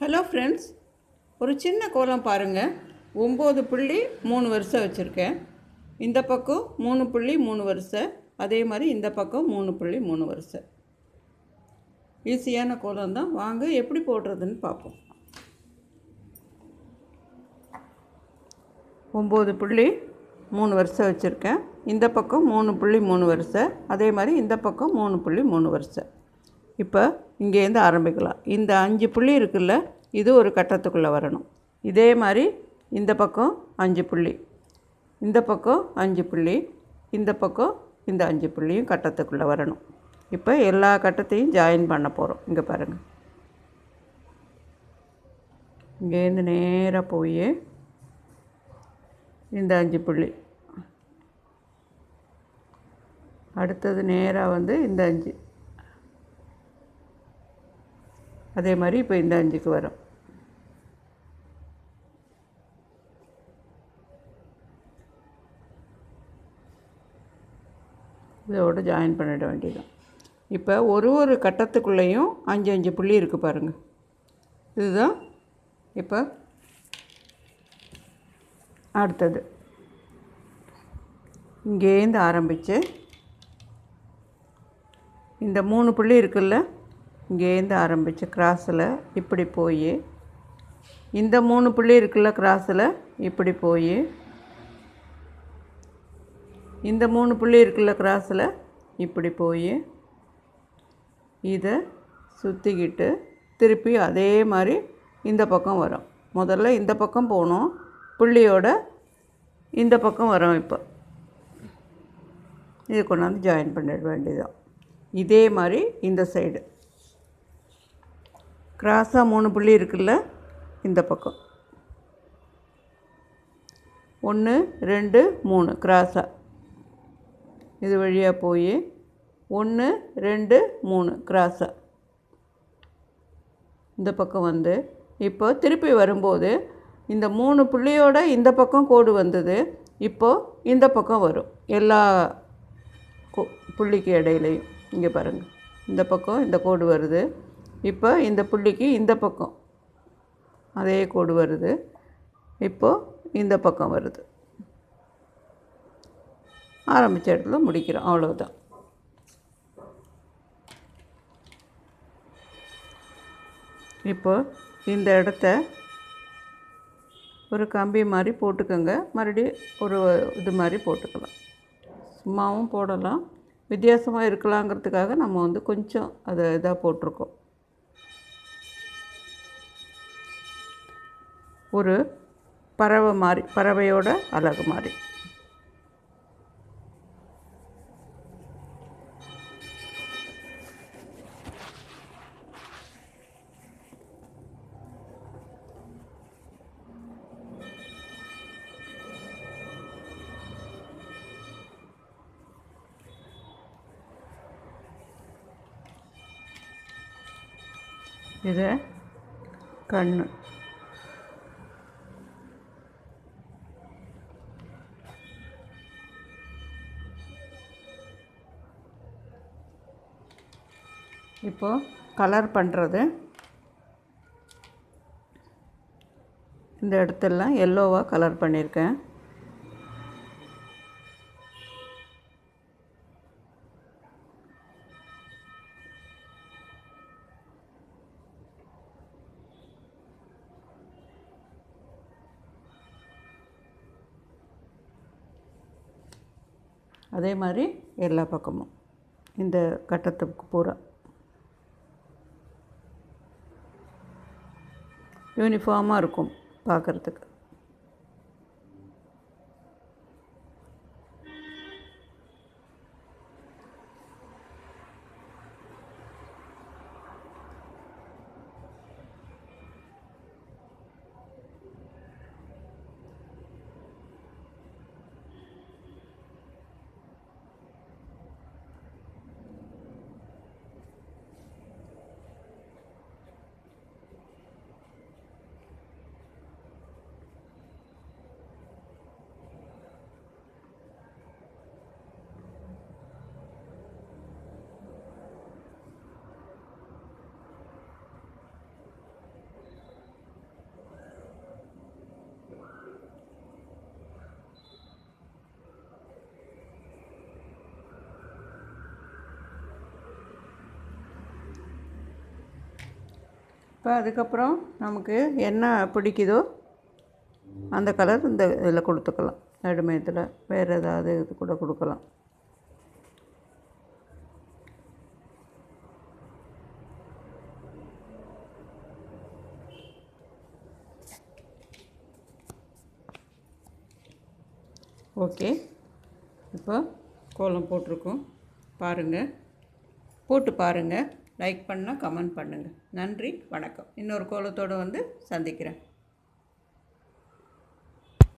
Hello friends, ஒரு சின்ன கோலம் பாருங்கள். 9 புள்ளி 3 வரிசை வச்சுருக்கேன். இந்த பக்கம் 3 புள்ளி 3 வரிசை, அதே மாதிரி இந்த பக்கம் 3 புள்ளி 3 வரிசை. ஈஸியான கோலம் தான். வாங்க எப்படி போடுறதுன்னு பார்ப்போம். 9 புள்ளி 3 வரிசை வச்சுருக்கேன். இந்த பக்கம் 3 புள்ளி 3 வரிசை, அதே மாதிரி இந்த பக்கம் 3 புள்ளி 3 வரிசை. இப்போ இங்கேருந்து ஆரம்பிக்கலாம். இந்த 5 புள்ளி இருக்குல்ல, இது ஒரு கட்டத்துக்குள்ளே வரணும். இதே மாதிரி இந்த பக்கம் 5 புள்ளி, இந்த பக்கம் 5 புள்ளி, இந்த பக்கம் இந்த 5 புள்ளியும் கட்டத்துக்குள்ளே வரணும். இப்போ எல்லா கட்டத்தையும் ஜாயின் பண்ண போகிறோம். இங்கே பாருங்கள், இங்கேருந்து நேராக போய் இந்த 5 புள்ளி, அடுத்தது நேராக வந்து இந்த 5, அதே மாதிரி இப்போ இந்த 5க்கு வரும். இதோடு ஜாயின் பண்ணிட வேண்டியதுதான். இப்போ ஒரு கட்டத்துக்குள்ளேயும் 5 புள்ளி இருக்குது பாருங்கள். இதுதான் இப்போ அடுத்தது. இங்கேருந்து ஆரம்பித்து இந்த 3 புள்ளி இருக்குல்ல, இங்கேருந்து ஆரம்பித்து கிராஸில் இப்படி போய், இந்த 3 புள்ளி இருக்குல்ல கிராஸில் இப்படி போய், இந்த 3 புள்ளி இருக்குல்ல கிராஸில் இப்படி போய், இதை சுற்றிக்கிட்டு திருப்பி அதே மாதிரி இந்த பக்கம் வரும். முதல்ல இந்த பக்கம் போகணும், புள்ளியோட இந்த பக்கம் வரும். இப்போ இது கொண்டாந்து ஜாயின் பண்ணிட வேண்டியதுதான். இதே மாதிரி இந்த சைடு கிராஸாக 3 புள்ளி இருக்குல்ல, இந்த பக்கம் 1 2 3 கிராஸாக இது வழியாக போய் 1 2 3 கிராஸாக இந்த பக்கம் வந்து, இப்போ திருப்பி வரும்போது இந்த 3 புள்ளியோட இந்த பக்கம் கோடு வந்தது. இப்போது இந்த பக்கம் வரும் எல்லா புள்ளிக்கு இடையிலையும். இங்கே பாருங்கள், இந்த பக்கம் இந்த கோடு வருது. இப்போ இந்த புள்ளிக்கு இந்த பக்கம் அதே கோடு வருது. இப்போது இந்த பக்கம் வருது. ஆரம்பித்த இடத்துல முடிக்கிறோம், அவ்வளவுதான். இப்போ இந்த இடத்த ஒரு கம்பி மாதிரி போட்டுக்கோங்க. மறுபடியும் ஒரு இது மாதிரி போட்டுக்கலாம். சும்மாவும் போடலாம், வித்தியாசமாக இருக்கலாங்கிறதுக்காக நம்ம வந்து கொஞ்சம் அதை இதாக போட்டிருக்கோம். ஒரு பறவை மாதிரி, பறவையோட அழகு மாதிரி. இது கண்ணு. இப்போது கலர் பண்ணுறது, இந்த இடத்தெல்லாம் எல்லோவாக கலர் பண்ணியிருக்கேன். அதே மாதிரி எல்லா பக்கமும் இந்த கட்டத்துக்கு பூரா யூனிஃபார்மாக இருக்கும் பார்க்குறதுக்கு. இப்போ அதுக்கப்புறம் நமக்கு என்ன பிடிக்குதோ அந்த கலர் இந்த இதில் கொடுத்துக்கலாம். நடுமையத்தில் வேறு ஏதாவது இது கூட கொடுக்கலாம். ஓகே, இப்போ கோலம் போட்டிருக்கோம். பாருங்கள், போட்டு பாருங்கள். லைக் பண்ணால் கமெண்ட் பண்ணுங்கள். நன்றி, வணக்கம். இன்னொரு கோலத்தோடு வந்து சந்திக்கிறேன்.